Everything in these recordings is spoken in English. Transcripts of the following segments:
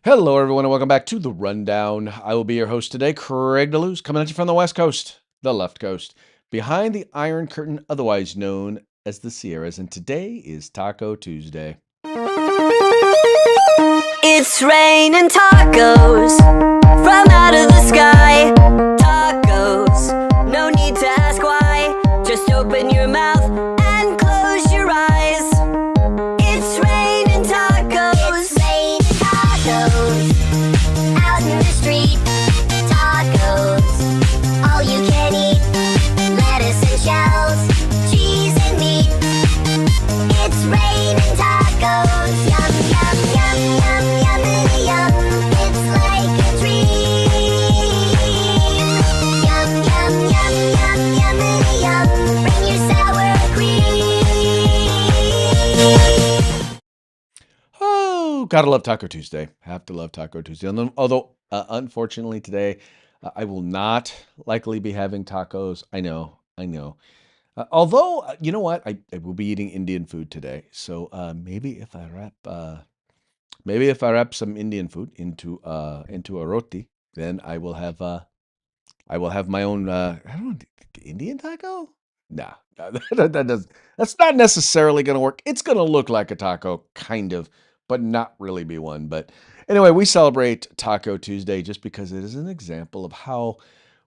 Hello, everyone, and welcome back to The Rundown. I will be your host today, Craig DeLuz, coming at you from the West Coast, the left coast, behind the Iron Curtain, otherwise known as the Sierras. And today is Taco Tuesday. It's raining tacos from out of the sky. Tacos, no need to ask why. Just open your mouth and close your eyes. It's raining tacos. It's raining tacos out in the street. Tacos, all you can eat. Lettuce and shells, cheese and meat. It's raining tacos. Yum, yum, yum, yum, yummity yum. It's like a dream. Yum, yum, yum, yum, yummity yum. Bring your sour cream. Oh, gotta love Taco Tuesday. Have to love Taco Tuesday. Although, unfortunately, today I will not likely be having tacos. I know. Although, you know what? I will be eating Indian food today. So maybe if I wrap some Indian food into a roti, then I will have my own I don't know, Indian taco? Nah, that's not necessarily gonna work. It's gonna look like a taco, kind of, but not really be one. But anyway, we celebrate Taco Tuesday just because it is an example of how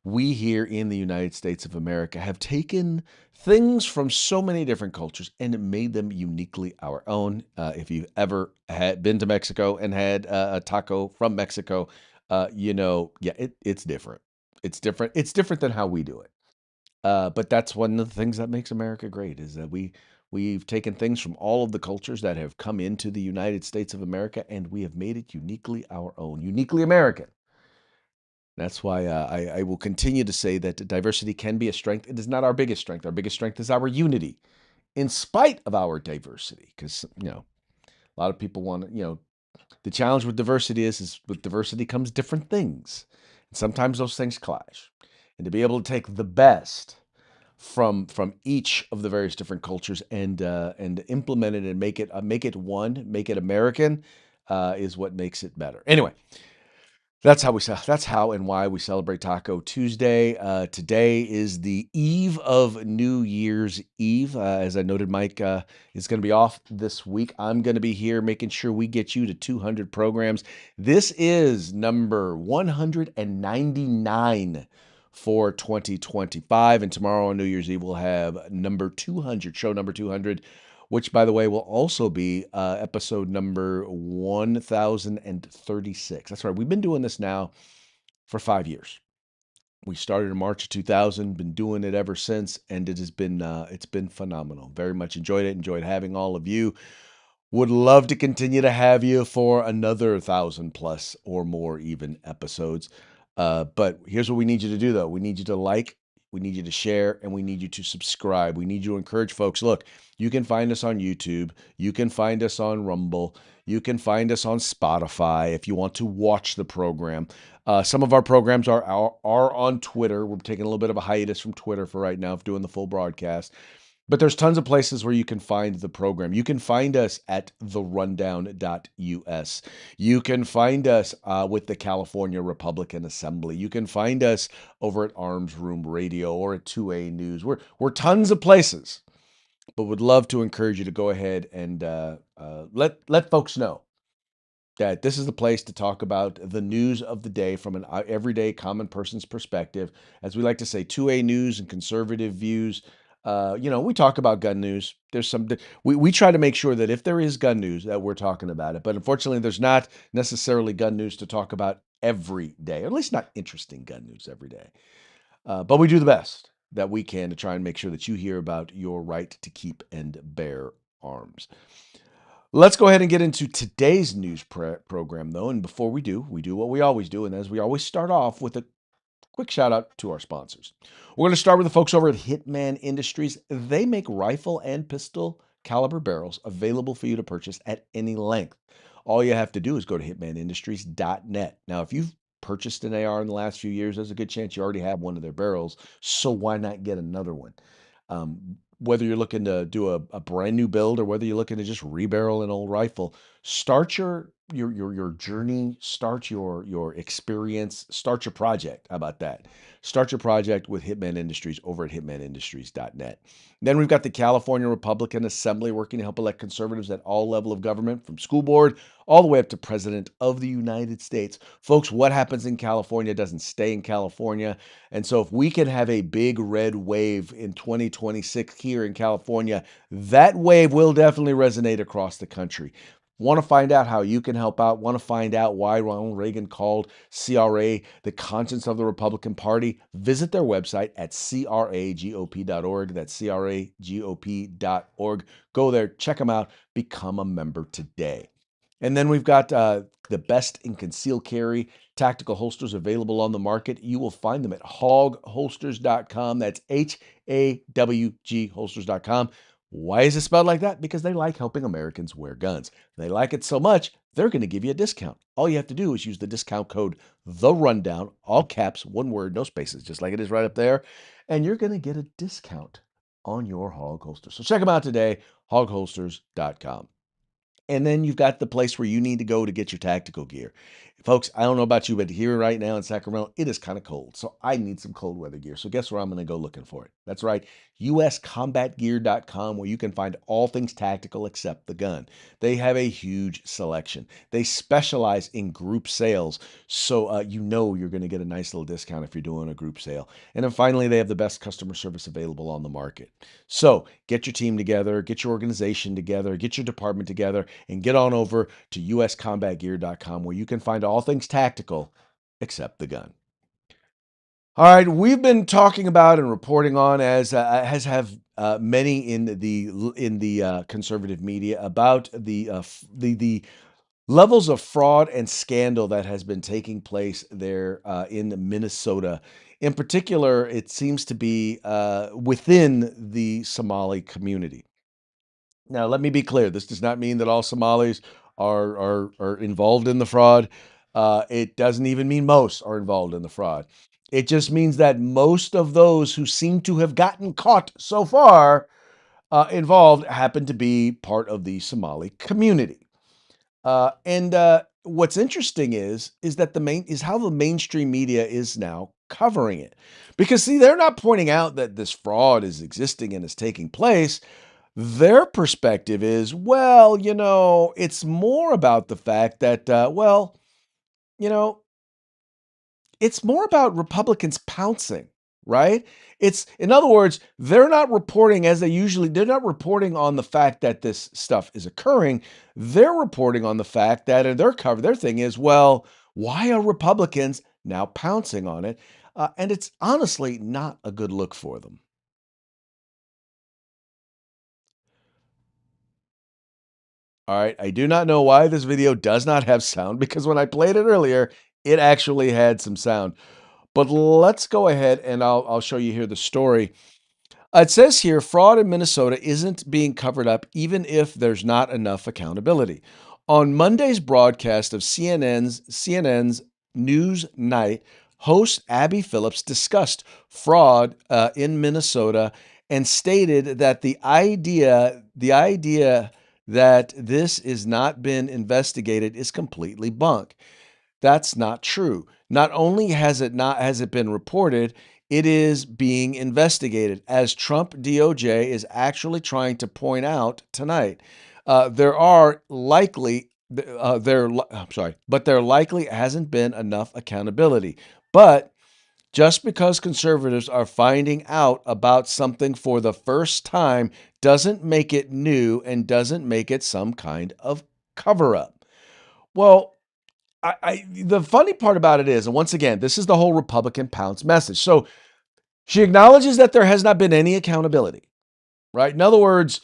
we here in the United States of America have taken things from so many different cultures and made them uniquely our own. If you've ever been to Mexico and had a taco from Mexico, yeah, it's different. It's different. It's different than how we do it. But that's one of the things that makes America great is that we've taken things from all of the cultures that have come into the United States of America and we have made it uniquely our own, uniquely American. That's why I will continue to say that diversity can be a strength. It is not our biggest strength. Our biggest strength is our unity, in spite of our diversity. Because a lot of people want to. The challenge with diversity is with diversity comes different things, and sometimes those things clash. And to be able to take the best from each of the various different cultures and implement it and make it American, is what makes it better. Anyway, that's how and why we celebrate Taco Tuesday. Today is the eve of New Year's Eve. As I noted, Mike is going to be off this week. I'm going to be here making sure we get you to 200 programs. This is number 199 for 2025. And tomorrow on New Year's Eve, we'll have number 200, show number 200, which, by the way, will also be episode number 1036. That's right. We've been doing this now for 5 years. We started in March of 2000, been doing it ever since, and it's been phenomenal. Very much enjoyed it. Enjoyed having all of you. Would love to continue to have you for another 1,000 plus or more even episodes. But here's what we need you to do, though. We need you to like, we need you to share, and we need you to subscribe. We need you to encourage folks. Look, you can find us on YouTube. You can find us on Rumble. You can find us on Spotify if you want to watch the program. Some of our programs are on Twitter. We're taking a little bit of a hiatus from Twitter for right now, doing the full broadcast. But there's tons of places where you can find the program. You can find us at therundown.us. You can find us with the California Republican Assembly. You can find us over at Arms Room Radio or at 2A News. We're tons of places, but would love to encourage you to go ahead and let folks know that this is the place to talk about the news of the day from an everyday common person's perspective. As we like to say, 2A News and conservative views. We talk about gun news. There's we try to make sure that if there is gun news that we're talking about it. But unfortunately, there's not necessarily gun news to talk about every day, or at least not interesting gun news every day. But we do the best that we can to try and make sure that you hear about your right to keep and bear arms. Let's go ahead and get into today's news program, though. And before we do what we always do. And as we always start off with a quick shout out to our sponsors. We're going to start with the folks over at Hitman Industries. They make rifle and pistol caliber barrels available for you to purchase at any length. All you have to do is go to hitmanindustries.net. Now, if you've purchased an AR in the last few years, there's a good chance you already have one of their barrels. So why not get another one? whether you're looking to do a brand new build or whether you're looking to just rebarrel an old rifle, start your journey, start your experience, start your project. How about that? Start your project with Hitman Industries over at hitmanindustries.net. Then we've got the California Republican Assembly working to help elect conservatives at all level of government, from school board all the way up to President of the United States. Folks, what happens in California doesn't stay in California. And so if we can have a big red wave in 2026 here in California, that wave will definitely resonate across the country. Want to find out how you can help out? Want to find out why Ronald Reagan called CRA the conscience of the Republican Party? Visit their website at cragop.org. That's cragop.org. Go there, check them out, become a member today. And then we've got the best in concealed carry tactical holsters available on the market. You will find them at hawgholsters.com. That's HAWG holsters.com. Why is it spelled like that? Because they like helping Americans wear guns. They like it so much, they're going to give you a discount. All you have to do is use the discount code The Rundown, all caps, one word, no spaces, just like it is right up there, and you're going to get a discount on your hog holster. So check them out today, hawgholsters.com. And then you've got the place where you need to go to get your tactical gear. Folks, I don't know about you, but here right now in Sacramento, it is kind of cold. So I need some cold weather gear. So guess where I'm going to go looking for it? That's right, uscombatgear.com, where you can find all things tactical except the gun. They have a huge selection. They specialize in group sales. So you know you're going to get a nice little discount if you're doing a group sale. And then finally, they have the best customer service available on the market. So get your team together, get your organization together, get your department together, and get on over to uscombatgear.com, where you can find all things tactical except the gun. All right, we've been talking about and reporting on, as have many in the conservative media, about the levels of fraud and scandal that has been taking place there in Minnesota. In particular, it seems to be within the Somali community. Now, let me be clear. This does not mean that all Somalis are involved in the fraud. It doesn't even mean most are involved in the fraud. It just means that most of those who seem to have gotten caught so far involved happen to be part of the Somali community. And what's interesting is that how the mainstream media is now covering it, because see, they're not pointing out that this fraud is existing and is taking place. Their perspective is, well, it's more about the fact that, you know, it's more about Republicans pouncing, right? In other words, they're not reporting they're not reporting on the fact that this stuff is occurring. They're reporting on the fact that, and their thing is, well, why are Republicans now pouncing on it? And it's honestly not a good look for them. All right, I do not know why this video does not have sound, because when I played it earlier, it actually had some sound. But let's go ahead and I'll show you here the story. It says here, fraud in Minnesota isn't being covered up even if there's not enough accountability. On Monday's broadcast of CNN's News Night, host Abby Phillips discussed fraud in Minnesota and stated that the idea that this has not been investigated is completely bunk. That's not true. Not only has it been reported, it is being investigated, as Trump DOJ is actually trying to point out tonight. There are likely there I'm sorry, but there likely hasn't been enough accountability. But just because conservatives are finding out about something for the first time doesn't make it new and doesn't make it some kind of cover up. Well, the funny part about it is, and once again, this is the whole Republican pounce message. So she acknowledges that there has not been any accountability, right? In other words,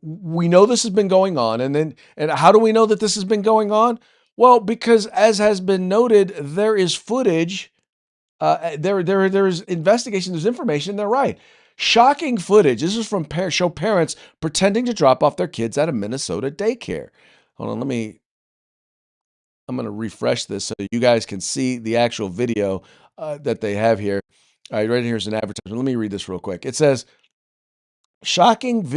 we know this has been going on, and how do we know that this has been going on? Well, because as has been noted, there is footage. There's investigation. There's information. They're right. Shocking footage. This is from show parents pretending to drop off their kids at a Minnesota daycare. Hold on, I'm going to refresh this so you guys can see the actual video that they have here. All right, right here's an advertisement. Let me read this real quick. It says, Shocking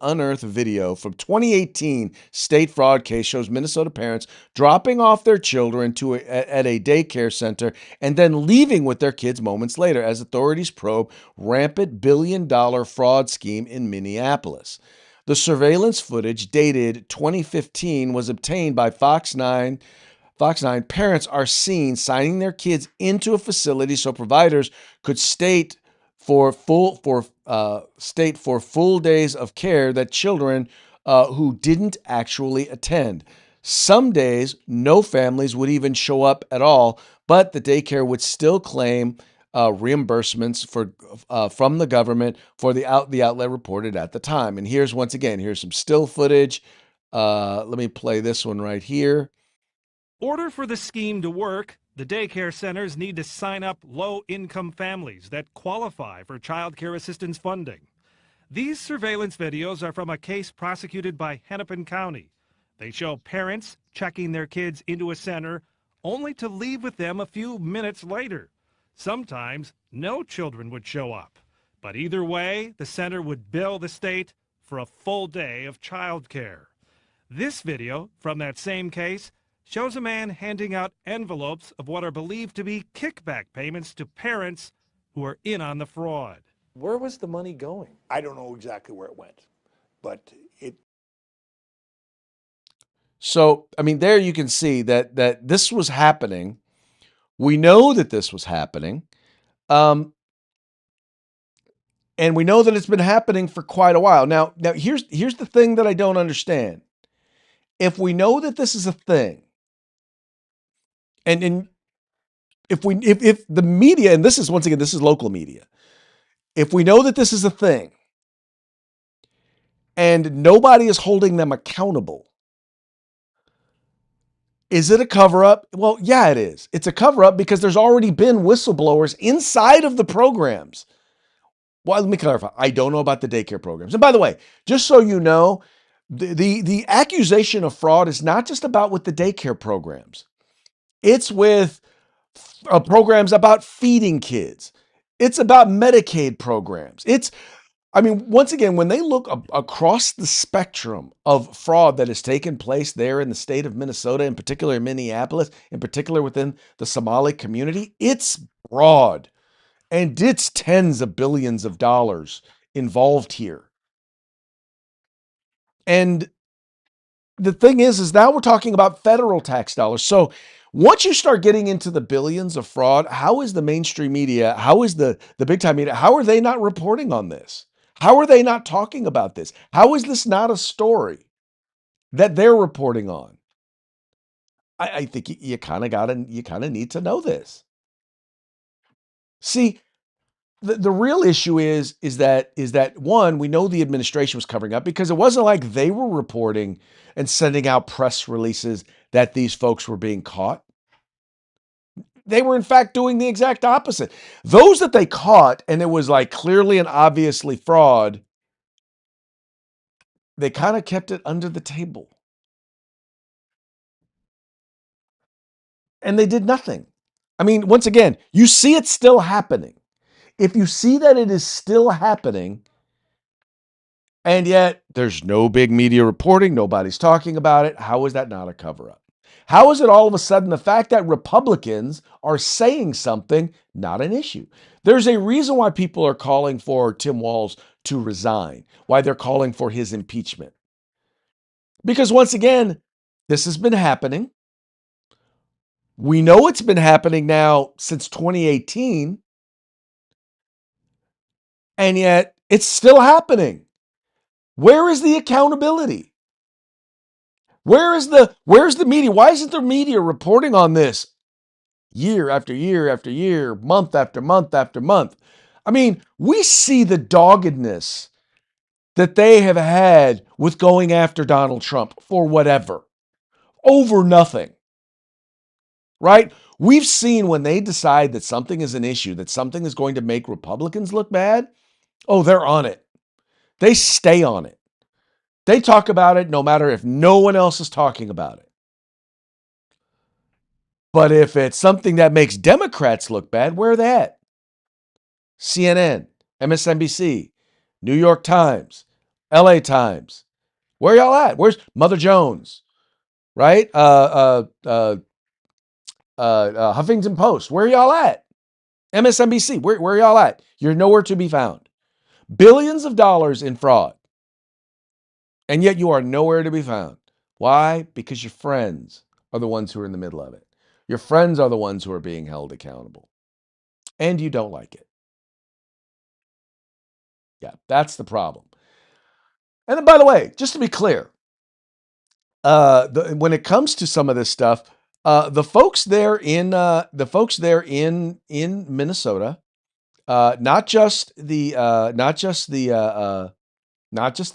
unearthed video from 2018 state fraud case shows Minnesota parents dropping off their children at a daycare center and then leaving with their kids moments later as authorities probe rampant billion-dollar fraud scheme in Minneapolis. The surveillance footage, dated 2015, was obtained by Fox 9. Fox 9 parents are seen signing their kids into a facility so providers could state for full days of care that children who didn't actually attend. Some days, no families would even show up at all, but the daycare would still claim reimbursements from the government for the outlet reported at the time. And here's some still footage. Let me play this one right here. Order for the scheme to work, the daycare centers need to sign up low-income families that qualify for child care assistance funding. These surveillance videos are from a case prosecuted by Hennepin County. They show parents checking their kids into a center only to leave with them a few minutes later. Sometimes no children would show up. But either way, the center would bill the state for a full day of child care. This video from that same case shows a man handing out envelopes of what are believed to be kickback payments to parents who are in on the fraud. Where was the money going? I don't know exactly where it went, but it. So, I mean, there you can see that this was happening. We know that this was happening. And we know that it's been happening for quite a while. Now here's the thing that I don't understand. If we know that this is a thing, and if the media, and this is, once again, this is local media, if we know that this is a thing and nobody is holding them accountable, is it a cover up? Well, yeah, it is. It's a cover up because there's already been whistleblowers inside of the programs. Well, let me clarify. I don't know about the daycare programs. And by the way, just so you know, the accusation of fraud is not just about with the daycare programs. It's with programs about feeding kids. It's about Medicaid programs. Once again, when they look across the spectrum of fraud that has taken place there in the state of Minnesota, in particular in Minneapolis, in particular within the Somali community, it's broad. And it's tens of billions of dollars involved here. And the thing is now we're talking about federal tax dollars. So once you start getting into the billions of fraud, how is the mainstream media, how is the big time media, how are they not reporting on this? How are they not talking about this? How is this not a story that they're reporting on? I think you kind of need to know this. See, the real issue is that one, we know the administration was covering up because it wasn't like they were reporting and sending out press releases that these folks were being caught. They were in fact doing the exact opposite. Those that they caught, and it was like clearly and obviously fraud, they kind of kept it under the table. And they did nothing. I mean, once again, you see it still happening. If you see that it is still happening, and yet there's no big media reporting, nobody's talking about it, how is that not a cover-up? How is it all of a sudden the fact that Republicans are saying something not an issue? There's a reason why people are calling for Tim Walz to resign, why they're calling for his impeachment. Because once again, this has been happening. We know it's been happening now since 2018, and yet it's still happening. Where is the accountability? Where's the media? Why isn't the media reporting on this year after year after year, month after month after month? I mean, we see the doggedness that they have had with going after Donald Trump for whatever, over nothing, right? We've seen when they decide that something is an issue, that something is going to make Republicans look bad, oh, they're on it. They stay on it. They talk about it no matter if no one else is talking about it. But if it's something that makes Democrats look bad, where are they at? CNN, MSNBC, New York Times, LA Times. Where y'all at? Where's Mother Jones? Right? Huffington Post. Where y'all at? MSNBC. Where y'all at? You're nowhere to be found. Billions of dollars in fraud. And yet you are nowhere to be found. Why? Because your friends are the ones who are in the middle of it. Your friends are the ones who are being held accountable. And you don't like it. Yeah, that's the problem. And then, by the way, just to be clear, when it comes to some of this stuff, the folks there in Minnesota, not just the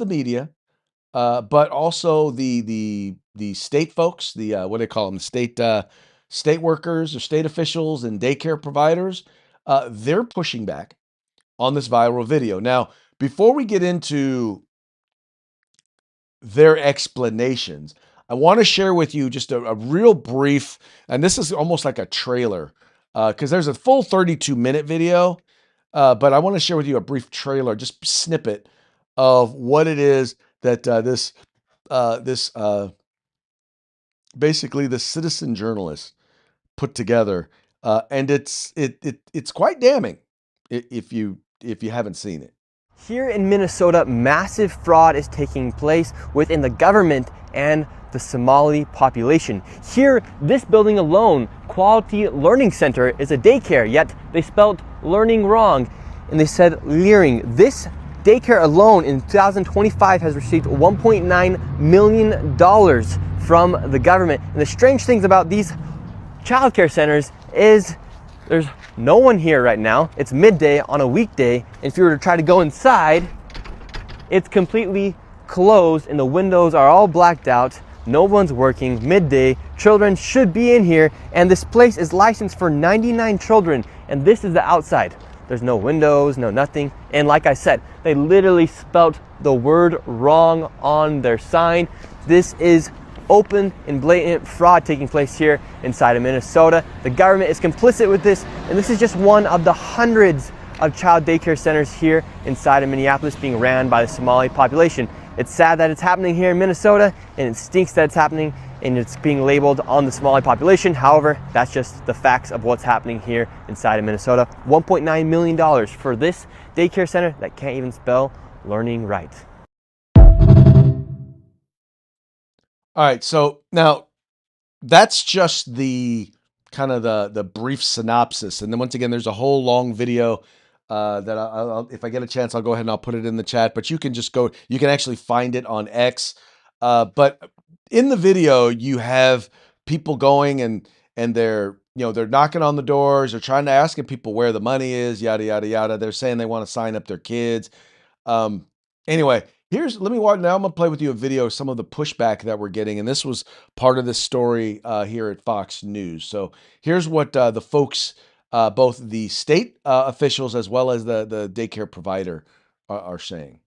media, but also the state folks, the what do they call them, state workers or state officials and daycare providers, they're pushing back on this viral video. Now, before we get into their explanations, I want to share with you just a real brief, and this is almost like a trailer, because there's a full 32-minute video, but I want to share with you a brief trailer, just snippet of what it is that basically the citizen journalist put together, and it's quite damning if you haven't seen it. Here in Minnesota, massive fraud is taking place within the government and the Somali population. Here, this building alone, Quality Learning Center, is a daycare, yet they spelled learning wrong and they said leering. This daycare alone in 2025 has received $1.9 million from the government. And the strange things about these childcare centers is there's no one here right now. It's midday on a weekday, and if you were to try to go inside, it's completely closed and the windows are all blacked out. No one's working. Midday, children should be in here, and this place is licensed for 99 children, and this is the outside. There's no windows, no nothing, and like I said, they literally spelt the word wrong on their sign. This is open and blatant fraud taking place here inside of Minnesota. The government is complicit with this, and this is just one of the hundreds of child daycare centers here inside of Minneapolis being ran by the Somali population. It's sad that it's happening here in Minnesota, and it stinks that it's happening and it's being labeled on the Somali population. However, that's just the facts of what's happening here inside of Minnesota. $1.9 million for this daycare center that can't even spell learning right. All right, so now that's just the kind of the brief synopsis, and then once again, there's a whole long video that I'll, if I get a chance, I'll go ahead and I'll put it in the chat. But you can just go, you can actually find it on X. But in the video, you have people going and they're they're knocking on the doors, they're trying to asking people where the money is, yada yada yada. They're saying they want to sign up their kids. Anyway. Let me watch now. I'm gonna play with you a video of some of the pushback that we're getting, and this was part of this story here at Fox News. So here's what the folks, both the state officials as well as the daycare provider, are saying.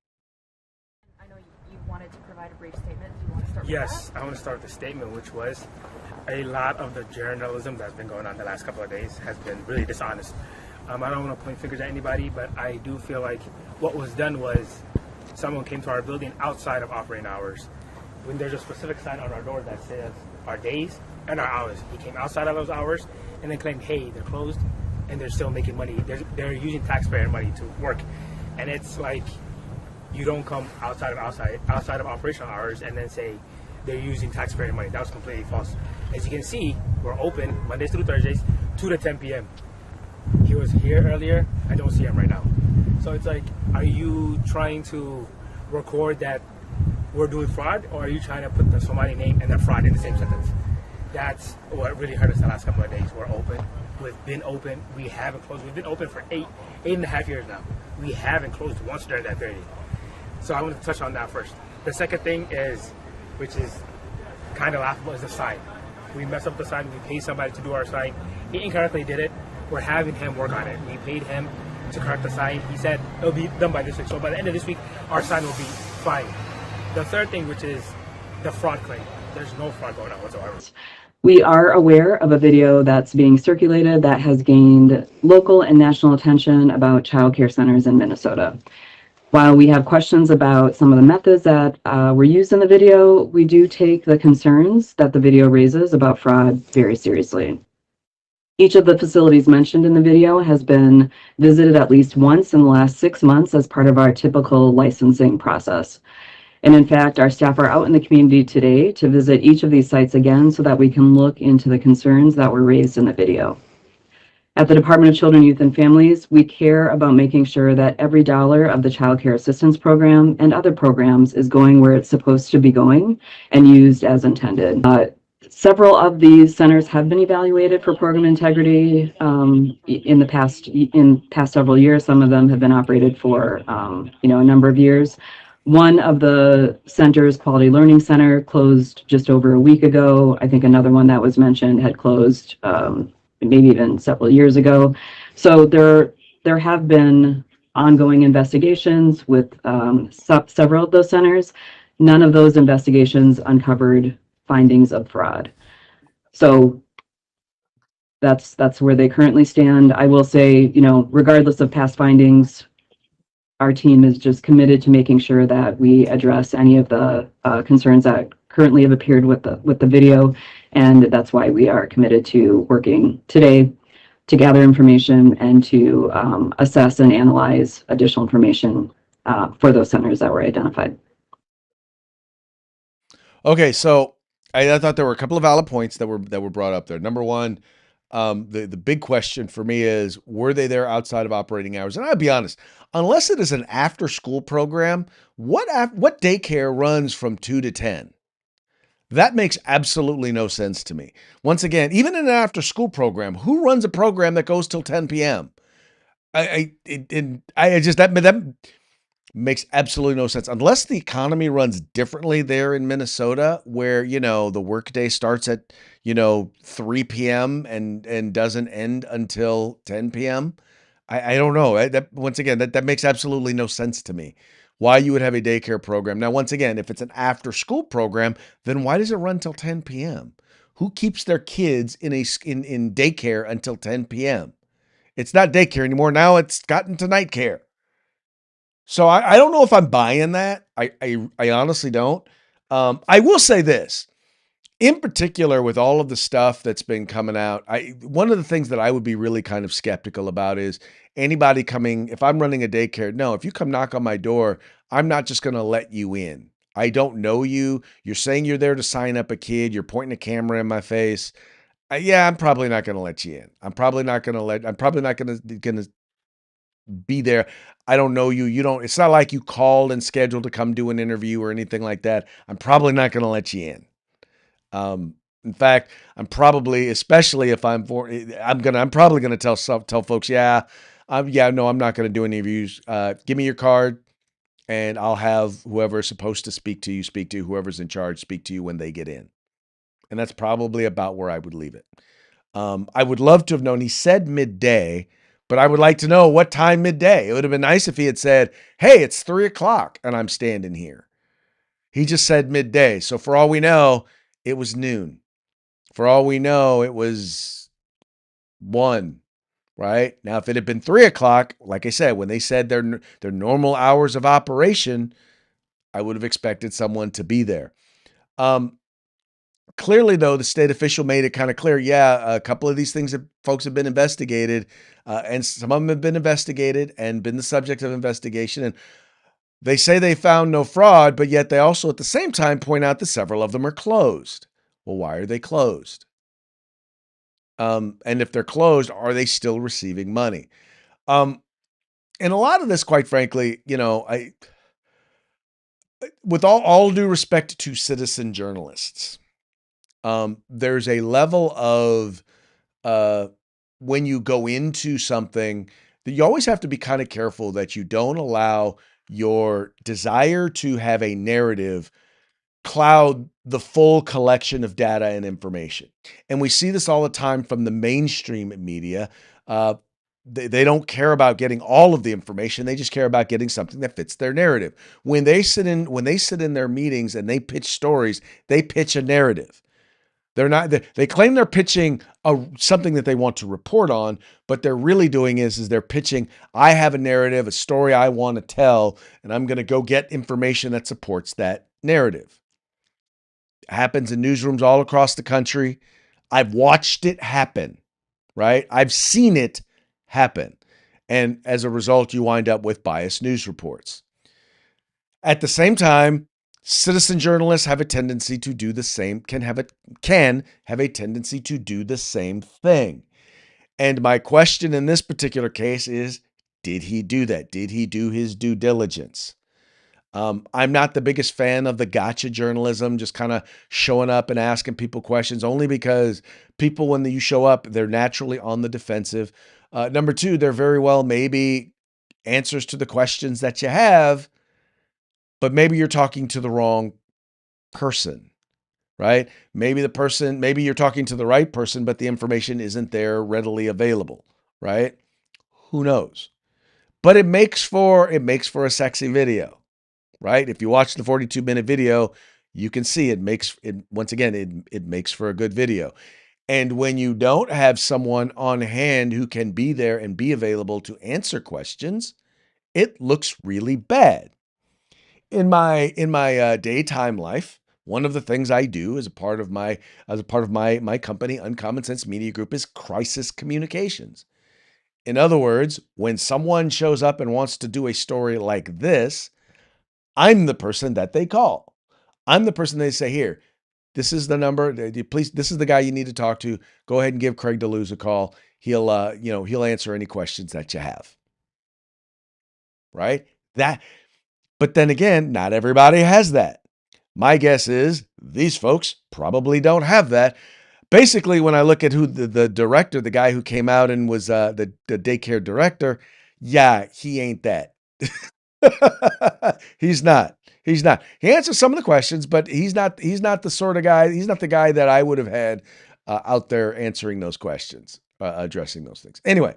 I know you wanted to provide a brief statement. Do you want to start with Yes, that? I want to start with the statement, which was a lot of the journalism that's been going on the last couple of days has been really dishonest. I don't want to point fingers at anybody, but I do feel like what was done was someone came to our building outside of operating hours. When there's a specific sign on our door that says our days and our hours, he came outside of those hours and then claimed, hey, they're closed and they're still making money. They're using taxpayer money to work. And it's like, you don't come outside of operational hours and then say they're using taxpayer money. That was completely false. As you can see, we're open Mondays through Thursdays, 2 to 10 p.m. He was here earlier. I don't see him right now. So it's like, are you trying to record that we're doing fraud, or are you trying to put the Somali name and the fraud in the same sentence? That's what really hurt us the last couple of days. We're open. We've been open. We haven't closed. We've been open for eight and a half years now. We haven't closed once during that period. So I want to touch on that first. The second thing is, which is kind of laughable, is the sign. We messed up the sign. We paid somebody to do our sign. He incorrectly did it. We're having him work on it. We paid him to correct the sign. He said it'll be done by this week. So by the end of this week, our sign will be fine. The third thing, which is the fraud claim. There's no fraud going on whatsoever. We are aware of a video that's being circulated that has gained local and national attention about child care centers in Minnesota. While we have questions about some of the methods that were used in the video, we do take the concerns that the video raises about fraud very seriously. Each of the facilities mentioned in the video has been visited at least once in the last 6 months as part of our typical licensing process. And in fact, our staff are out in the community today to visit each of these sites again so that we can look into the concerns that were raised in the video. At the Department of Children, Youth, and Families, we care about making sure that every dollar of the Child Care Assistance Program and other programs is going where it's supposed to be going and used as intended. Several of these centers have been evaluated for program integrity in past several years. Some of them have been operated for a number of years. One of the centers, Quality Learning Center, closed just over a week ago. I think another one that was mentioned had closed maybe even several years ago. So there have been ongoing investigations with several of those centers. None of those investigations uncovered findings of fraud. So that's where they currently stand. I will say, regardless of past findings, our team is just committed to making sure that we address any of the concerns that currently have appeared with the video, and that's why we are committed to working today to gather information and to assess and analyze additional information for those centers that were identified. Okay, so I thought there were a couple of valid points that were brought up there. Number one, the big question for me is, were they there outside of operating hours? And I'll be honest, unless it is an after school program, what daycare runs from 2 to 10? That makes absolutely no sense to me. Once again, even in an after school program, who runs a program that goes till 10 p.m.? That makes absolutely no sense unless the economy runs differently there in Minnesota, where the workday starts at 3 p.m. and doesn't end until 10 p.m. I don't know. That once again, that makes absolutely no sense to me. Why you would have a daycare program. Now, once again, if it's an after school program, then why does it run till 10 p.m.? Who keeps their kids in daycare until 10 p.m.? It's not daycare anymore. Now it's gotten to night care. So I don't know if I'm buying that. I honestly don't. I will say this. In particular, with all of the stuff that's been coming out, one of the things that I would be really kind of skeptical about is anybody coming, if I'm running a daycare, no, if you come knock on my door, I'm not just going to let you in. I don't know you. You're saying you're there to sign up a kid. You're pointing a camera in my face. I'm probably not going to let you in. I'm probably not going to be there. I don't know you. It's not like you called and scheduled to come do an interview or anything like that. I'm probably not going to let you in. In fact, I'm probably, especially if I'm probably going to tell folks, I'm not going to do any reviews. Give me your card and I'll have whoever's supposed to speak to whoever's in charge, speak to you when they get in. And that's probably about where I would leave it. I would love to have known, he said midday, but I would like to know what time midday. It would have been nice if he had said, hey, it's 3:00 and I'm standing here. He just said midday. So for all we know, it was noon. For all we know, it was 1, right? Now, if it had been 3:00, like I said, when they said their normal hours of operation, I would have expected someone to be there. Clearly, though, the state official made it kind of clear, a couple of these things that folks have been investigated, and some of them have been investigated and been the subject of investigation. And they say they found no fraud, but yet they also at the same time point out that several of them are closed. Well, why are they closed? And if they're closed, are they still receiving money? And a lot of this, quite frankly, with all due respect to citizen journalists, there's a level of when you go into something that you always have to be kind of careful that you don't allow your desire to have a narrative cloud the full collection of data and information. And we see this all the time from the mainstream media. They don't care about getting all of the information. They just care about getting something that fits their narrative. When they sit in their meetings and they pitch stories, they pitch a narrative. They're not. They claim they're pitching something that they want to report on, but they're really doing is they're pitching. I have a narrative, a story I want to tell, and I'm going to go get information that supports that narrative. It happens in newsrooms all across the country. I've watched it happen. Right? I've seen it happen, and as a result, you wind up with biased news reports. At the same time, citizen journalists have a tendency to do the same, can have a tendency to do the same thing. And my question in this particular case is, did he do that? Did he do his due diligence? I'm not the biggest fan of the gotcha journalism, just kind of showing up and asking people questions, only because people, when you show up, they're naturally on the defensive. Number two, they're very well maybe answers to the questions that you have, but maybe you're talking to the wrong person, right? Maybe you're talking to the right person, but the information isn't there readily available, right? Who knows? But it makes for a sexy video, right? If you watch the 42-minute video, you can see it makes for a good video. And when you don't have someone on hand who can be there and be available to answer questions, it looks really bad. In my daytime life, one of the things I do as a part of my company, Uncommon Sense Media Group, is crisis communications. In other words, when someone shows up and wants to do a story like this, I'm the person that they call. I'm the person they say, here, this is the number. Please, this is the guy you need to talk to. Go ahead and give Craig DeLuz a call. He'll answer any questions that you have. Right? But then again, not everybody has that. My guess is these folks probably don't have that. Basically, when I look at who the director, the guy who came out and was the daycare director, yeah, he ain't that. He's not. He's not. He answers some of the questions, but he's not the sort of guy. He's not the guy that I would have had out there answering those questions, addressing those things. Anyway,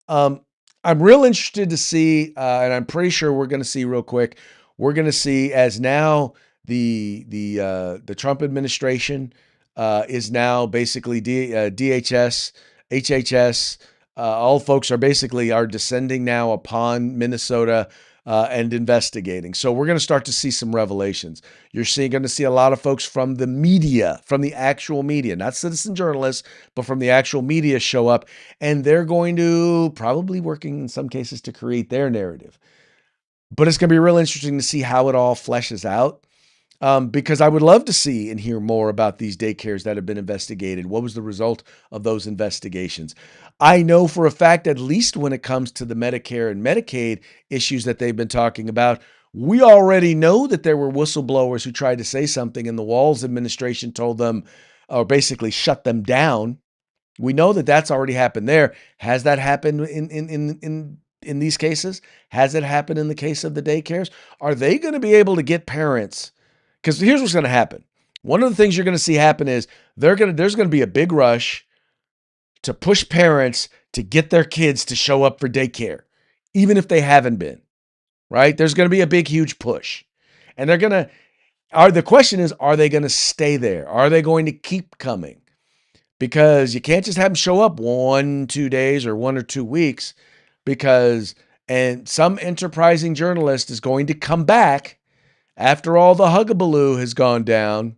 I'm real interested to see, and I'm pretty sure we're going to see real quick. We're going to see as now the Trump administration is now basically DHS, HHS. All folks are descending now upon Minnesota and investigating. So we're going to start to see some revelations. You're going to see a lot of folks from the media, from the actual media, not citizen journalists, but from the actual media show up, and they're going to probably working in some cases to create their narrative. But it's going to be real interesting to see how it all fleshes out. Because I would love to see and hear more about these daycares that have been investigated. What was the result of those investigations? I know for a fact, at least when it comes to the Medicare and Medicaid issues that they've been talking about, we already know that there were whistleblowers who tried to say something and the Walz administration told them, or basically shut them down. We know that that's already happened there. Has that happened in these cases? Has it happened in the case of the daycares? Are they going to be able to get parents? Because here's what's going to happen. One of the things you're going to see happen is there's going to be a big rush to push parents to get their kids to show up for daycare, even if they haven't been, right? There's going to be a big, huge push. And the question is, are they going to stay there? Are they going to keep coming? Because you can't just have them show up 1-2 days or 1 or 2 weeks and some enterprising journalist is going to come back after all the hugabaloo has gone down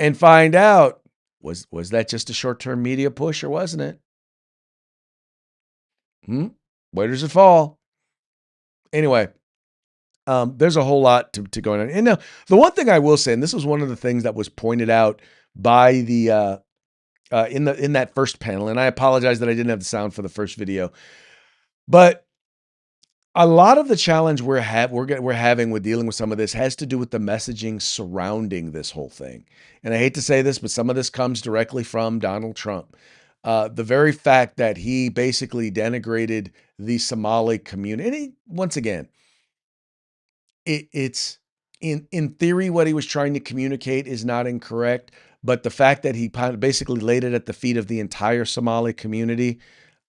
and find out, was that just a short-term media push or wasn't it? Where does it fall? Anyway, there's a whole lot to going on. And now, the one thing I will say, and this was one of the things that was pointed out by the in that first panel, and I apologize that I didn't have the sound for the first video, but a lot of the challenge we're having with dealing with some of this has to do with the messaging surrounding this whole thing. And I hate to say this, but some of this comes directly from Donald Trump. The very fact that he basically denigrated the Somali community. And once again, it's in theory what he was trying to communicate is not incorrect, but the fact that he basically laid it at the feet of the entire Somali community,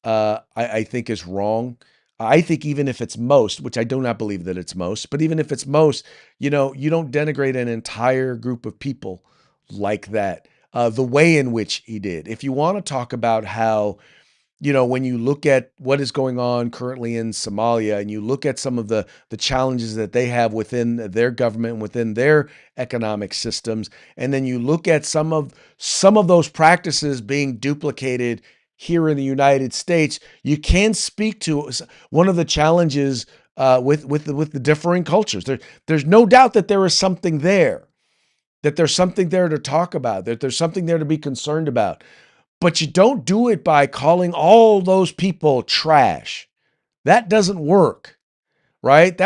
I think is wrong. I think even if it's most, which I do not believe that it's most, but even if it's most, you don't denigrate an entire group of people like that. the way in which he did. If you want to talk about how, when you look at what is going on currently in Somalia and you look at some of the challenges that they have within their government, within their economic systems, and then you look at some of those practices being duplicated here in the United States, you can speak to one of the challenges with the differing cultures. There's no doubt that there is something there, that there's something there to talk about, that there's something there to be concerned about. But you don't do it by calling all those people trash. That doesn't work, right?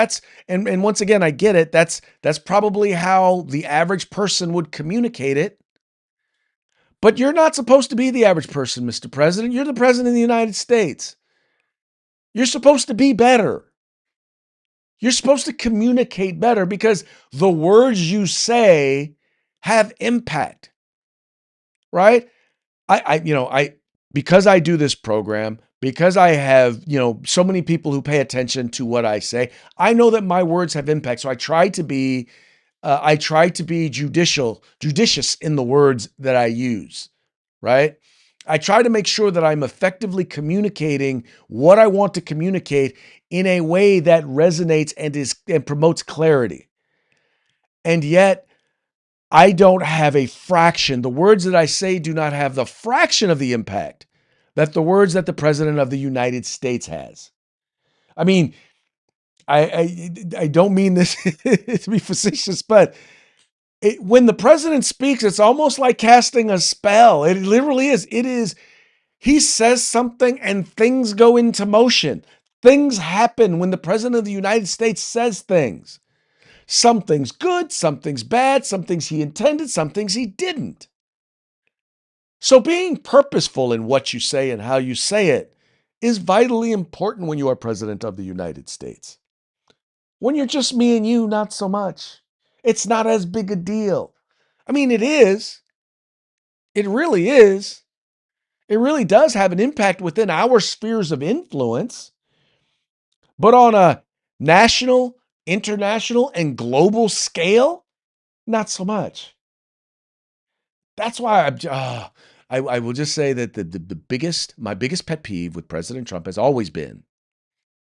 And once again, I get it. That's probably how the average person would communicate it. But you're not supposed to be the average person, Mr. President. You're the president of the United States. You're supposed to be better. You're supposed to communicate better because the words you say have impact, right? Because I do this program, because I have, so many people who pay attention to what I say, I know that my words have impact. So I try to be judicious in the words that I use, right? I try to make sure that I'm effectively communicating what I want to communicate in a way that resonates and promotes clarity. And yet, I don't have a fraction. The words that I say do not have the fraction of the impact that the words that the President of the United States has. I mean, I don't mean this to be facetious, but when the president speaks, it's almost like casting a spell. It literally is. It is. He says something and things go into motion. Things happen when the President of the United States says things. Some things good, some things bad, some things he intended, some things he didn't. So being purposeful in what you say and how you say it is vitally important when you are President of the United States. When you're just me and you, not so much. It's not as big a deal. I mean, it is. It really is. It really does have an impact within our spheres of influence. But on a national, international, and global scale, not so much. That's why I will just say that my biggest pet peeve with President Trump has always been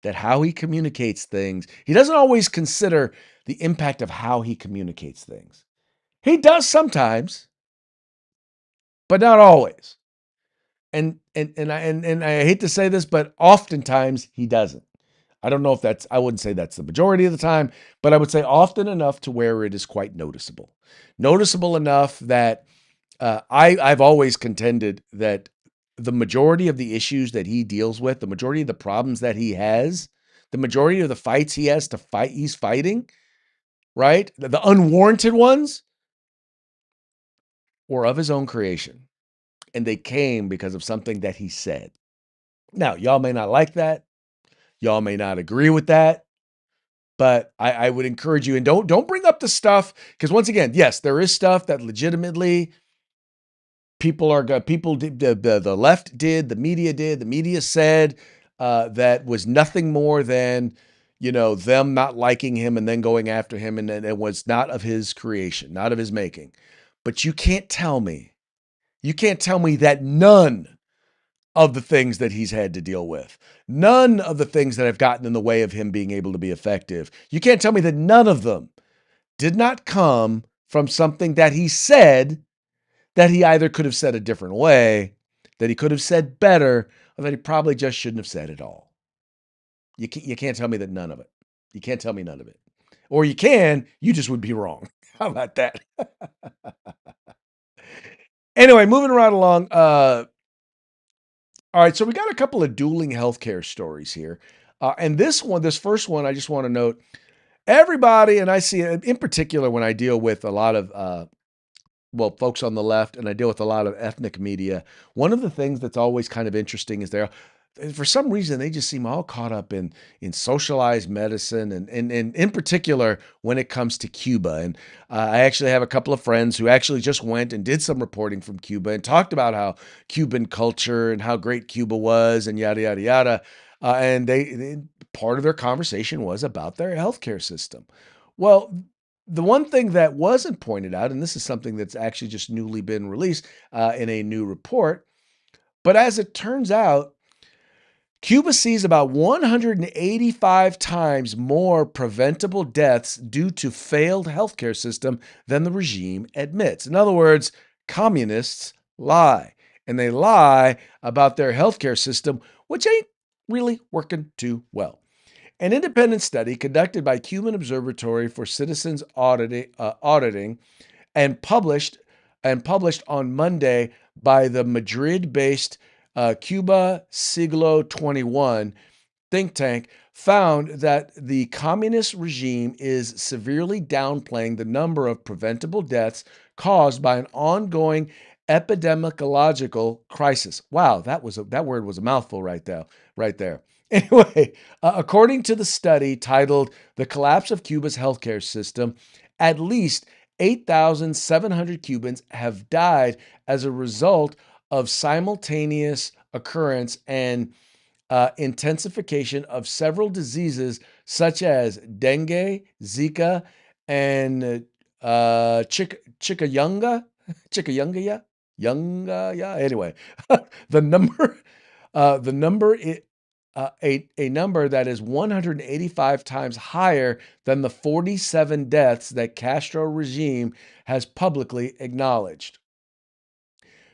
that how he communicates things, he doesn't always consider the impact of how he communicates things. He does sometimes, but not always. And I hate to say this, but oftentimes he doesn't. I don't know if I wouldn't say that's the majority of the time, but I would say often enough to where it is quite noticeable. Noticeable enough that I've always contended that the majority of the issues that he deals with, the majority of the problems that he has, the majority of the fights he has to fight, he's fighting, right? The unwarranted ones were of his own creation. And they came because of something that he said. Now, y'all may not like that. Y'all may not agree with that. But I would encourage you, and don't bring up the stuff, because once again, yes, there is stuff that legitimately people did, the left did, the media said that was nothing more than, them not liking him and then going after him, and it was not of his creation, not of his making. But you can't tell me that none of the things that he's had to deal with, none of the things that have gotten in the way of him being able to be effective, you can't tell me that none of them did not come from something that he said that he either could have said a different way, that he could have said better, or that he probably just shouldn't have said at all. You can't tell me that none of it. You can't tell me none of it. Or you can, you just would be wrong. How about that? Anyway, moving right along. All right, so we got a couple of dueling healthcare stories here. And this first one, I just want to note, everybody, and I see it in particular when I deal with a lot of, folks on the left, and I deal with a lot of ethnic media, one of the things that's always kind of interesting is for some reason, they just seem all caught up in socialized medicine and in particular when it comes to Cuba. And I actually have a couple of friends who actually just went and did some reporting from Cuba and talked about how Cuban culture and how great Cuba was and yada, yada, yada. And part of their conversation was about their healthcare system. Well, the one thing that wasn't pointed out, and this is something that's actually just newly been released in a new report, but as it turns out, Cuba sees about 185 times more preventable deaths due to failed healthcare system than the regime admits. In other words, communists lie, and they lie about their healthcare system, which ain't really working too well. An independent study conducted by Cuban Observatory for Citizens Auditing and published on Monday by the Madrid-based Cuba Siglo XXI think tank found that the communist regime is severely downplaying the number of preventable deaths caused by an ongoing epidemiological crisis. Wow, that word was a mouthful right there. Right there. Anyway, according to the study titled "The Collapse of Cuba's Healthcare System," at least 8,700 Cubans have died as a result of simultaneous occurrence and intensification of several diseases such as dengue, Zika, and chikungunya. Chikungunya, yeah. Anyway, the number, the number, a number that is 185 times higher than the 47 deaths that Castro regime has publicly acknowledged.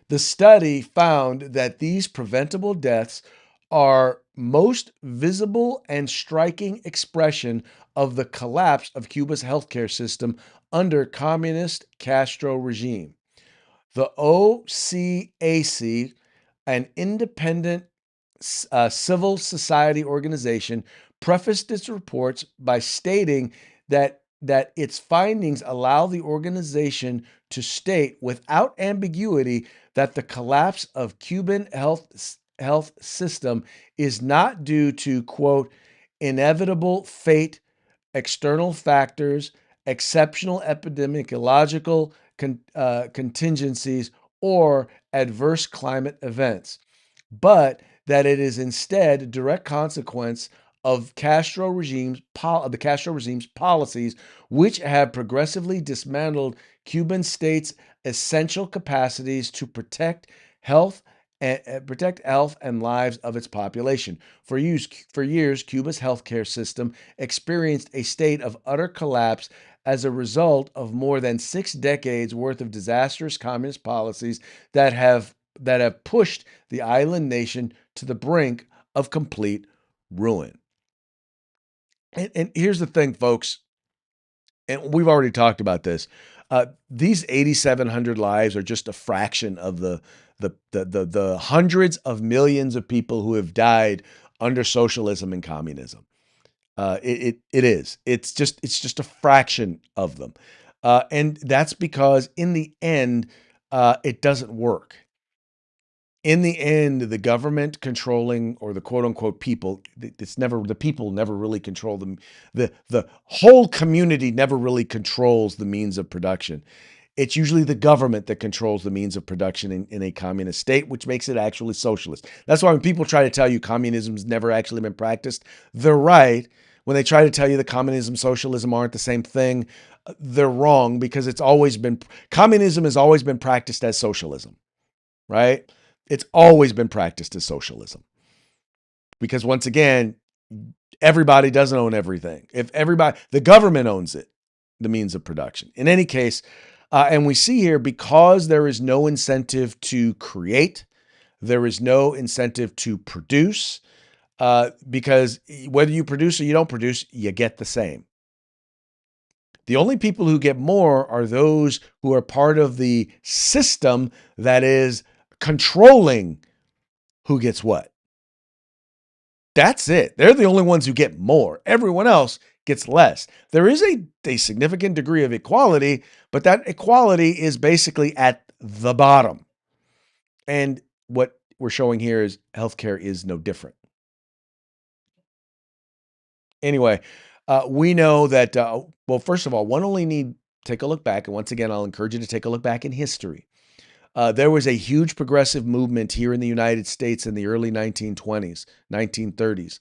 The study found that these preventable deaths are most visible and striking expression of the collapse of Cuba's healthcare system under communist Castro regime. The OCAC, an independent civil society organization, prefaced its reports by stating that its findings allow the organization to state without ambiguity that the collapse of Cuban health system is not due to, quote, inevitable fate, external factors, exceptional epidemiological contingencies, or adverse climate events, but that it is instead a direct consequence of the Castro regime's policies, which have progressively dismantled Cuban state's essential capacities to protect health and lives of its population. For years, Cuba's healthcare system experienced a state of utter collapse as a result of more than 6 decades worth of disastrous communist policies that have pushed the island nation to the brink of complete ruin. And here's the thing, folks, and we've already talked about this. These 8,700 lives are just a fraction of the hundreds of millions of people who have died under socialism and communism. It is. It's just a fraction of them, and that's because in the end, it doesn't work. In the end, the government controlling, or the quote unquote people, the people never really control them. The whole community never really controls the means of production. It's usually the government that controls the means of production in a communist state, which makes it actually socialist. That's why when people try to tell you communism's never actually been practiced, they're right. When they try to tell you that communism and socialism aren't the same thing, they're wrong, because communism has always been practiced as socialism, right? It's always been practiced as socialism. Because once again, everybody doesn't own everything. The government owns it, the means of production. In any case, and we see here, because there is no incentive to create, there is no incentive to produce, because whether you produce or you don't produce, you get the same. The only people who get more are those who are part of the system that is controlling who gets what. That's it. They're the only ones who get more. Everyone else gets less. There is a significant degree of equality, but that equality is basically at the bottom. And what we're showing here is healthcare is no different. Anyway, we know that, well, first of all, take a look back. And once again, I'll encourage you to take a look back in history. There was a huge progressive movement here in the United States in the early 1920s, 1930s.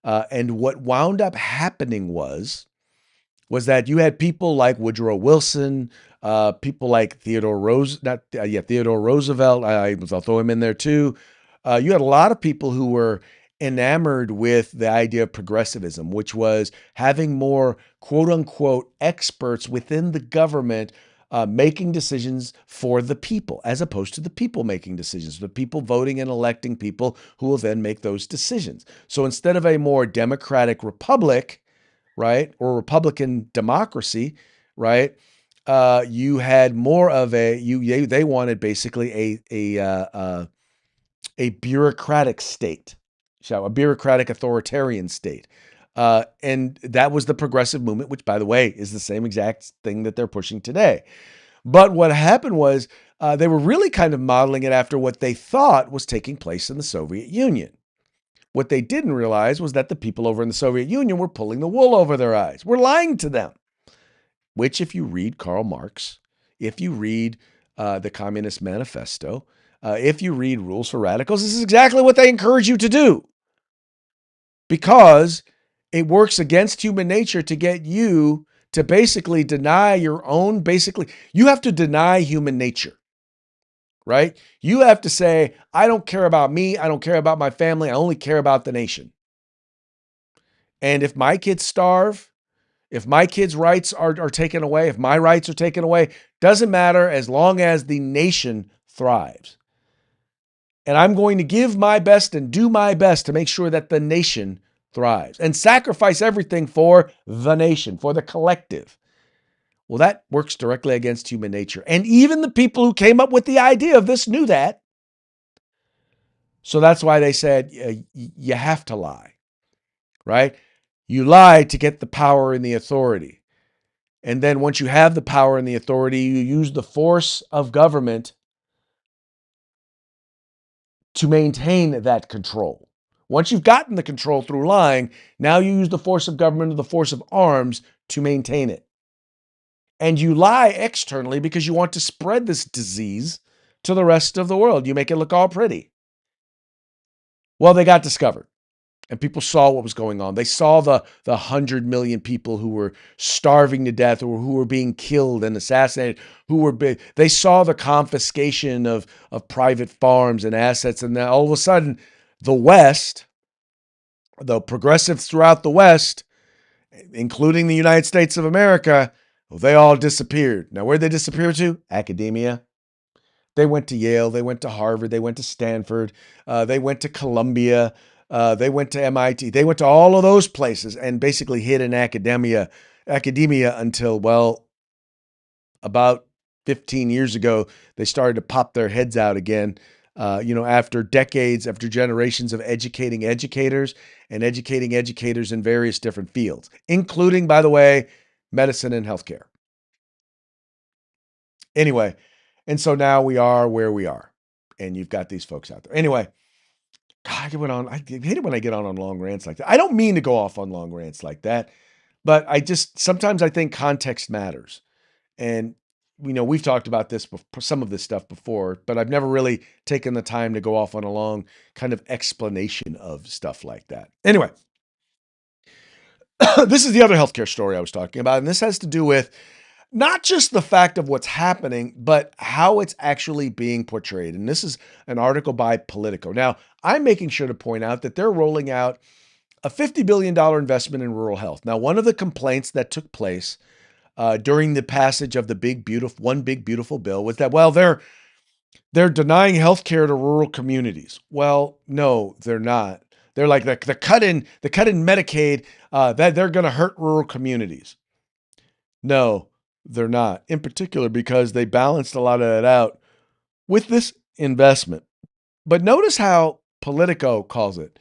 And what wound up happening was was that you had people like Woodrow Wilson, people like Theodore Roosevelt. I'll throw him in there too. You had a lot of people who were enamored with the idea of progressivism, which was having more quote unquote experts within the government making decisions for the people, as opposed to the people making decisions, the people voting and electing people who will then make those decisions. So instead of a more democratic republic, right, or Republican democracy, right, you had more of they wanted basically a bureaucratic state, a bureaucratic authoritarian state. And that was the progressive movement, which, by the way, is the same exact thing that they're pushing today. But what happened was they were really kind of modeling it after what they thought was taking place in the Soviet Union. What they didn't realize was that the people over in the Soviet Union were pulling the wool over their eyes. We're lying to them, which if you read Karl Marx, if you read the Communist Manifesto, if you read Rules for Radicals, this is exactly what they encourage you to do, because it works against human nature to get you to basically deny your own, you have to deny human nature, right? You have to say, I don't care about me. I don't care about my family. I only care about the nation. And if my kids starve, if my kids' rights are taken away, if my rights are taken away, doesn't matter as long as the nation thrives. And I'm going to give my best and do my best to make sure that the nation thrives and sacrifice everything for the nation, for the collective. Well, that works directly against human nature. And even the people who came up with the idea of this knew that. So that's why they said you have to lie, right? You lie to get the power and the authority. And then once you have the power and the authority, you use the force of government to maintain that control. Once you've gotten the control through lying, now you use the force of government or the force of arms to maintain it. And you lie externally because you want to spread this disease to the rest of the world. You make it look all pretty. Well, they got discovered. And people saw what was going on. They saw the 100 million people who were starving to death or who were being killed and assassinated, they saw the confiscation of private farms and assets. And then all of a sudden, the West, the progressives throughout the West, including the United States of America, they all disappeared. Now, where'd they disappear to? Academia. They went to Yale, they went to Harvard, they went to Stanford, they went to Columbia, they went to MIT, they went to all of those places and basically hid in academia until, well, about 15 years ago, they started to pop their heads out again. After decades, after generations of educating educators and educating educators in various different fields, including, by the way, medicine and healthcare. Anyway, and so now we are where we are, and you've got these folks out there. Anyway, God, I hate it when I get on long rants like that. I don't mean to go off on long rants like that, but sometimes I think context matters. And, we've talked about some of this stuff before, but I've never really taken the time to go off on a long kind of explanation of stuff like that. Anyway, this is the other healthcare story I was talking about, and this has to do with not just the fact of what's happening, but how it's actually being portrayed. And this is an article by Politico. Now, I'm making sure to point out that they're rolling out a $50 billion investment in rural health. Now, one of the complaints that took place during the passage of the One Big Beautiful Bill was that, well, they're denying health care to rural communities. Well, no, they're not. They're like the cut in Medicaid, that they're going to hurt rural communities. No, they're not, in particular because they balanced a lot of that out with this investment. But notice how Politico calls it.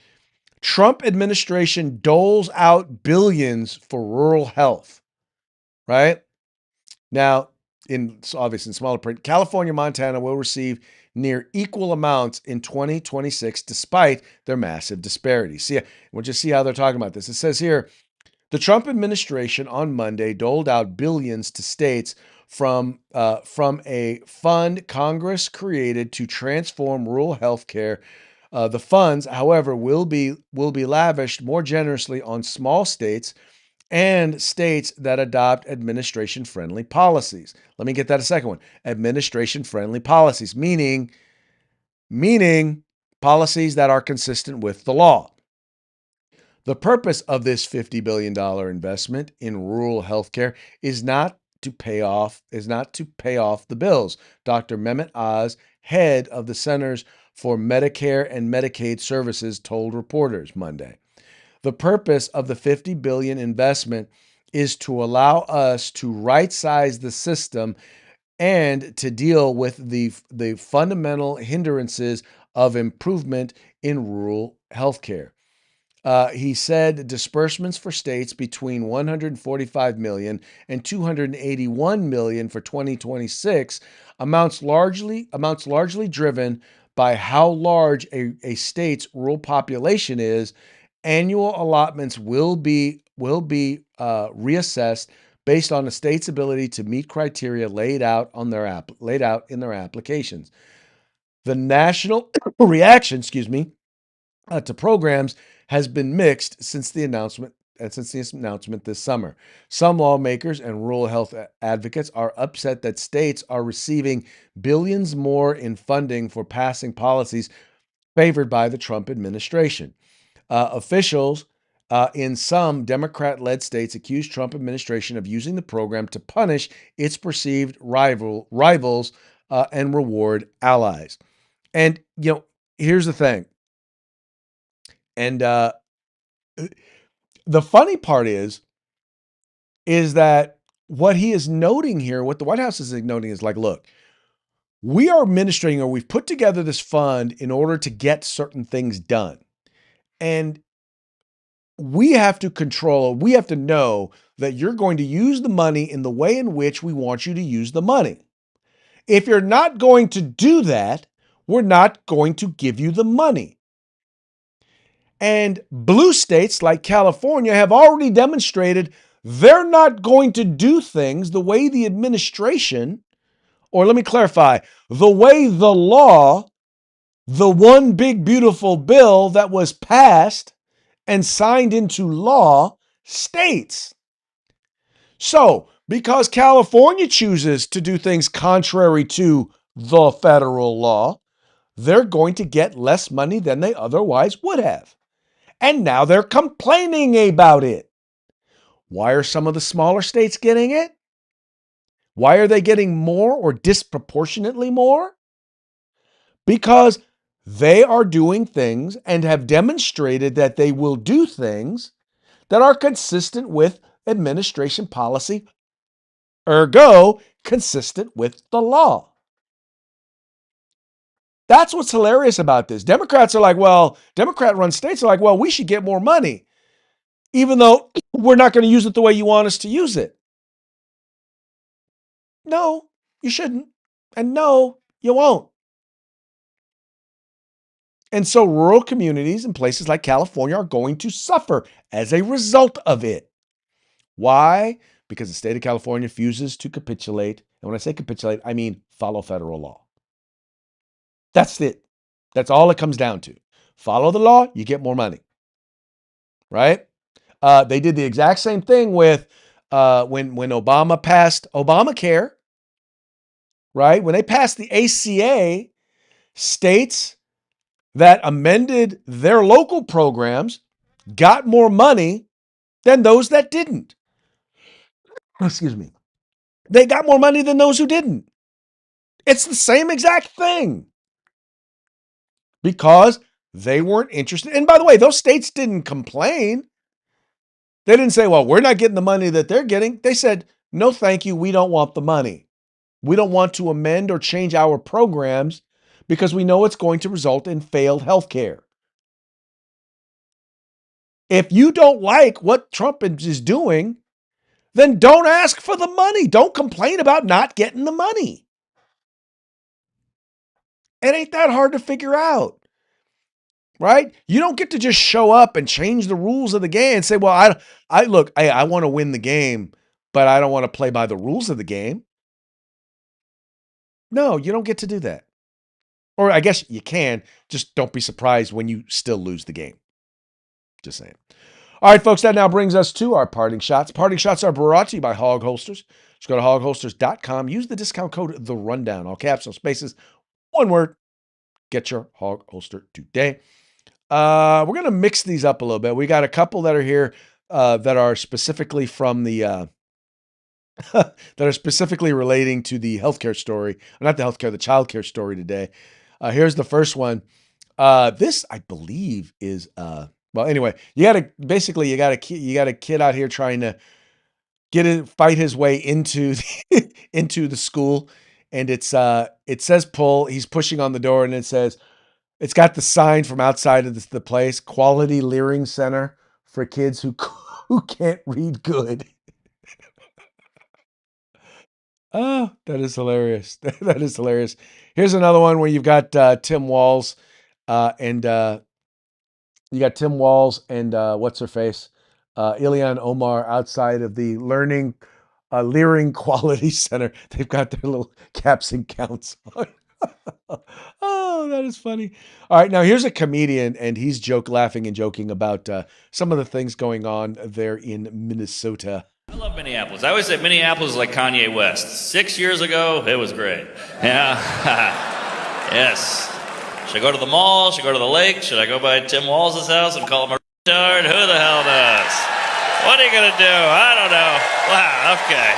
Trump administration doles out billions for rural health, right? Now, obviously in smaller print, California, Montana will receive near equal amounts in 2026, despite their massive disparities. See, we'll just see how they're talking about this. It says here, the Trump administration on Monday doled out billions to states from a fund Congress created to transform rural health care. The funds, however, will be lavished more generously on small states and states that adopt administration-friendly policies. Let me get that a second one. Administration-friendly policies, meaning policies that are consistent with the law. The purpose of this $50 billion investment in rural healthcare is not to pay off the bills. Dr. Mehmet Oz, head of the Centers for Medicare and Medicaid Services, told reporters Monday. The purpose of the $50 billion investment is to allow us to right-size the system and to deal with the fundamental hindrances of improvement in rural healthcare. He said disbursements for states between 145 million and 281 million for 2026 amounts largely driven by how large a state's rural population is. Annual allotments will be reassessed based on the state's ability to meet criteria laid out in their applications. The national reaction, to programs has been mixed since the announcement this summer. Some lawmakers and rural health advocates are upset that states are receiving billions more in funding for passing policies favored by the Trump administration. Officials in some Democrat-led states accuse Trump administration of using the program to punish its perceived rivals and reward allies. And here's the thing. And the funny part is that what he is noting here, what the White House is noting is like, look, we are administrating, or we've put together this fund in order to get certain things done. And we have to know that you're going to use the money in the way in which we want you to use the money. If you're not going to do that, we're not going to give you the money. And blue states like California have already demonstrated they're not going to do things the way the administration, or let me clarify, the way the law, the one big beautiful bill that was passed and signed into law states. So, because California chooses to do things contrary to the federal law, they're going to get less money than they otherwise would have. And now they're complaining about it. Why are some of the smaller states getting it? Why are they getting more or disproportionately more? Because they are doing things and have demonstrated that they will do things that are consistent with administration policy, ergo, consistent with the law. That's what's hilarious about this. Democrat-run states are like, well, we should get more money, even though we're not going to use it the way you want us to use it. No, you shouldn't. And no, you won't. And so rural communities in places like California are going to suffer as a result of it. Why? Because the state of California refuses to capitulate. And when I say capitulate, I mean follow federal law. That's it. That's all it comes down to. Follow the law, you get more money. Right? They did the exact same thing with when Obama passed Obamacare. Right? When they passed the ACA, states that amended their local programs got more money than those that didn't. Excuse me. They got more money than those who didn't. It's the same exact thing because they weren't interested. And by the way, those states didn't complain. They didn't say, well, we're not getting the money that they're getting. They said, no, thank you. We don't want the money. We don't want to amend or change our programs because we know it's going to result in failed healthcare. If you don't like what Trump is doing, then don't ask for the money. Don't complain about not getting the money. It ain't that hard to figure out, right? You don't get to just show up and change the rules of the game and say, well, I want to win the game, but I don't want to play by the rules of the game. No, you don't get to do that. Or I guess you can, just don't be surprised when you still lose the game. Just saying. All right, folks, that now brings us to our parting shots. Parting shots are brought to you by Hog Holsters. Just go to hogholsters.com. Use the discount code The Rundown. All caps, no spaces, one word. Get your Hog Holster today. We're going to mix these up a little bit. We got a couple that are here that are specifically from the that are specifically relating to the healthcare story. Not the healthcare, the childcare story today. Here's the first one. This, I believe, is well, anyway, you got a kid out here trying to fight his way into into the school, and it says pull. He's pushing on the door, and it's got the sign from outside of the place, Quality Learning Center for kids who can't read good. Oh, that is hilarious. That is hilarious. Here's another one where you've got Tim Walz and you got Tim Walz and what's her face? Ilhan Omar outside of the Leering Quality Center. They've got their little caps and counts on. Oh, that is funny. All right, now here's a comedian, and he's laughing and joking about some of the things going on there in Minnesota. I love Minneapolis. I always say Minneapolis is like Kanye West. 6 years ago, it was great. Yeah. Yes. Should I go to the mall? Should I go to the lake? Should I go by Tim Walz's house and call him a retard? Who the hell knows? What are you going to do? I don't know. Wow, okay.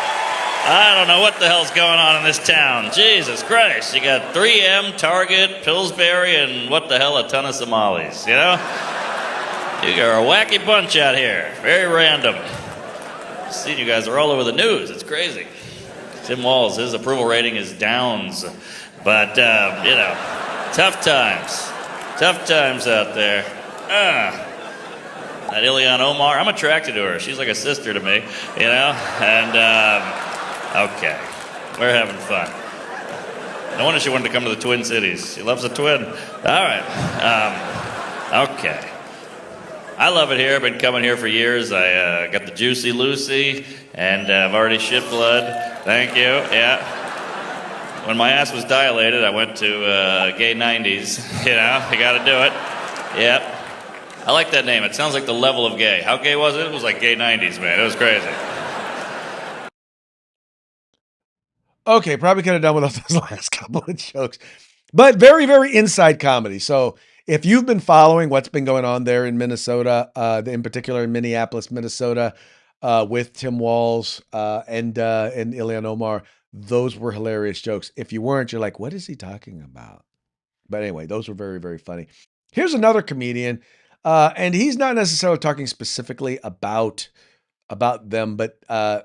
I don't know what the hell's going on in this town. Jesus Christ. You got 3M, Target, Pillsbury, and what the hell, a ton of Somalis, you know? You are a wacky bunch out here. Very random. See, you guys are all over the news. It's crazy. Tim Walz, his approval rating is downs. But, you know, tough times. Tough times out there. That Ilhan Omar, I'm attracted to her. She's like a sister to me, you know? And, okay, we're having fun. No wonder she wanted to come to the Twin Cities. She loves a twin. All right. Okay. I love it here. I've been coming here for years. I got the Juicy Lucy, and I've already shit blood. Thank you. Yeah. When my ass was dilated, I went to Gay 90s. You know, you got to do it. Yep. I like that name. It sounds like the level of gay. How gay was it? It was like Gay 90s, man. It was crazy. Okay, probably could have done without those last couple of jokes, but very, very inside comedy. So if you've been following what's been going on there in Minnesota, in particular in Minneapolis, Minnesota, with Tim Walz and Ilhan Omar, those were hilarious jokes. If you weren't, you're like, what is he talking about? But anyway, those were very, very funny. Here's another comedian, and he's not necessarily talking specifically about them, but I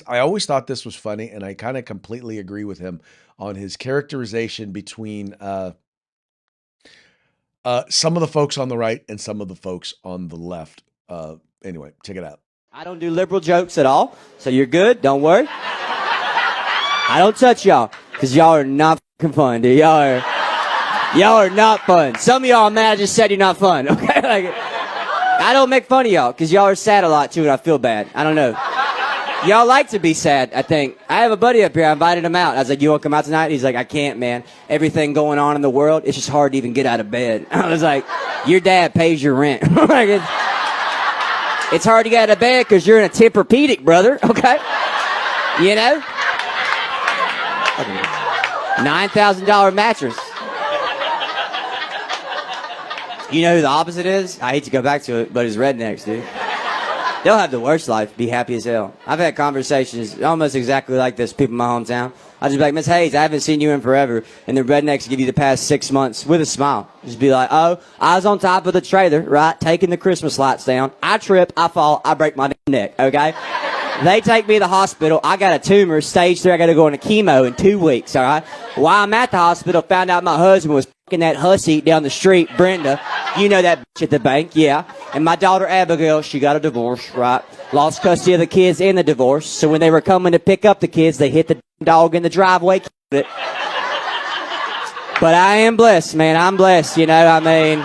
always thought this was funny, and I kind of completely agree with him on his characterization between some of the folks on the right and some of the folks on the left. Anyway, check it out. I don't do liberal jokes at all, so you're good. Don't worry. I don't touch y'all, because y'all are not fucking fun, dude. Y'all are not fun. Some of y'all are mad I just said you're not fun, okay? Like, I don't make fun of y'all, because y'all are sad a lot, too, and I feel bad. I don't know. Y'all like to be sad, I think. I have a buddy up here. I invited him out. I was like, you want to come out tonight? He's like, I can't, man. Everything going on in the world, it's just hard to even get out of bed. I was like, your dad pays your rent. Like, it's hard to get out of bed because you're in a Tempur-Pedic, brother, okay? You know? $9,000 mattress. You know who the opposite is? I hate to go back to it, but it's rednecks, dude. They'll have the worst life, be happy as hell. I've had conversations almost exactly like this, people in my hometown. I'll just be like, Miss Hayes, I haven't seen you in forever. And the rednecks give you the past 6 months with a smile. Just be like, oh, I was on top of the trailer, right, taking the Christmas lights down. I trip, I fall, I break my neck, okay? They take me to the hospital. I got a tumor, stage 3. I got to go on a chemo in 2 weeks, all right? While I'm at the hospital, found out my husband was fucking that hussy down the street, Brenda. You know that bitch at the bank, yeah. And my daughter Abigail, she got a divorce, right? Lost custody of the kids in the divorce. So when they were coming to pick up the kids, they hit the dog in the driveway, killed it. But I am blessed, man. I'm blessed, you know, I mean.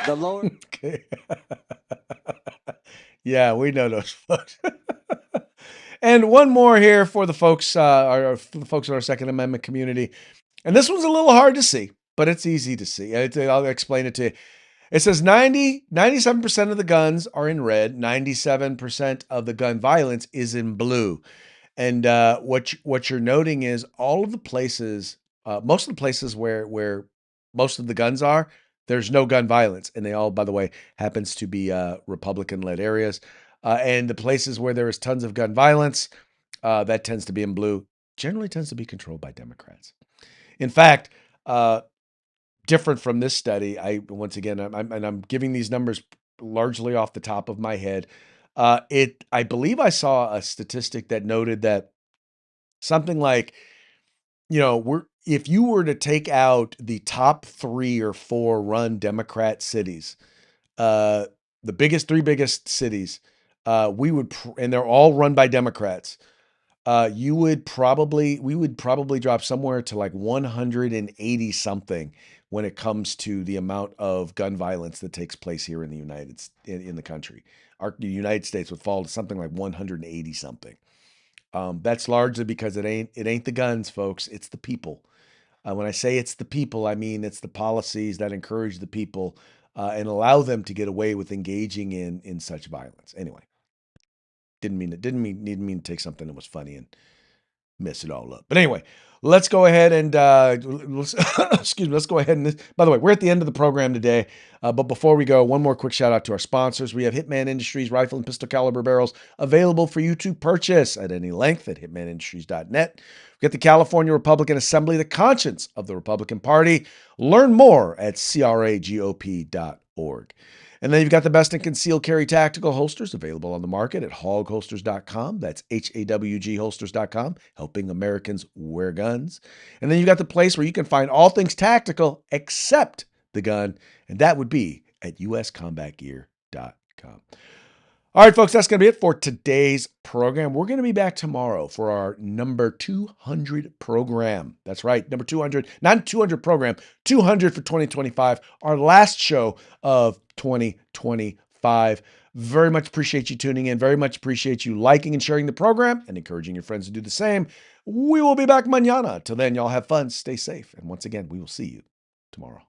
The Lord. Okay. Yeah, we know those folks. And one more here for the folks, for the folks in our Second Amendment community. And this one's a little hard to see, but it's easy to see. I'll explain it to you. It says 97% of the guns are in red, 97% of the gun violence is in blue. And what you're noting is all of the places, most of the places where most of the guns are, there's no gun violence, and they all, by the way, happens to be Republican-led areas. And the places where there is tons of gun violence, that tends to be in blue, generally tends to be controlled by Democrats. In fact, different from this study, once again, I'm giving these numbers largely off the top of my head. I believe I saw a statistic that noted that something like, if you were to take out the top 3 or 4 run Democrat cities, the three biggest cities, and they're all run by Democrats. We would probably drop somewhere to like 180 something when it comes to the amount of gun violence that takes place here in the country. The United States would fall to something like 180 something. That's largely because it ain't the guns, folks. It's the people. When I say it's the people, I mean it's the policies that encourage the people and allow them to get away with engaging in such violence. Anyway, didn't mean to take something that was funny and mess it all up. But anyway, let's go ahead and excuse me. Let's go ahead and. By the way, we're at the end of the program today. But before we go, one more quick shout out to our sponsors. We have Hitman Industries rifle and pistol caliber barrels available for you to purchase at any length at hitmanindustries.net. We got the California Republican Assembly, the conscience of the Republican Party. Learn more at cragop.org. And then you've got the best in concealed carry tactical holsters available on the market at hogholsters.com. That's HAWG holsters.com, helping Americans wear guns. And then you've got the place where you can find all things tactical except the gun, and that would be at uscombatgear.com. All right, folks, that's going to be it for today's program. We're going to be back tomorrow for our number 200 program. That's right, number 200, not 200 program, 200 for 2025, our last show of 2025. Very much appreciate you tuning in. Very much appreciate you liking and sharing the program and encouraging your friends to do the same. We will be back mañana. Till then, y'all have fun, stay safe. And once again, we will see you tomorrow.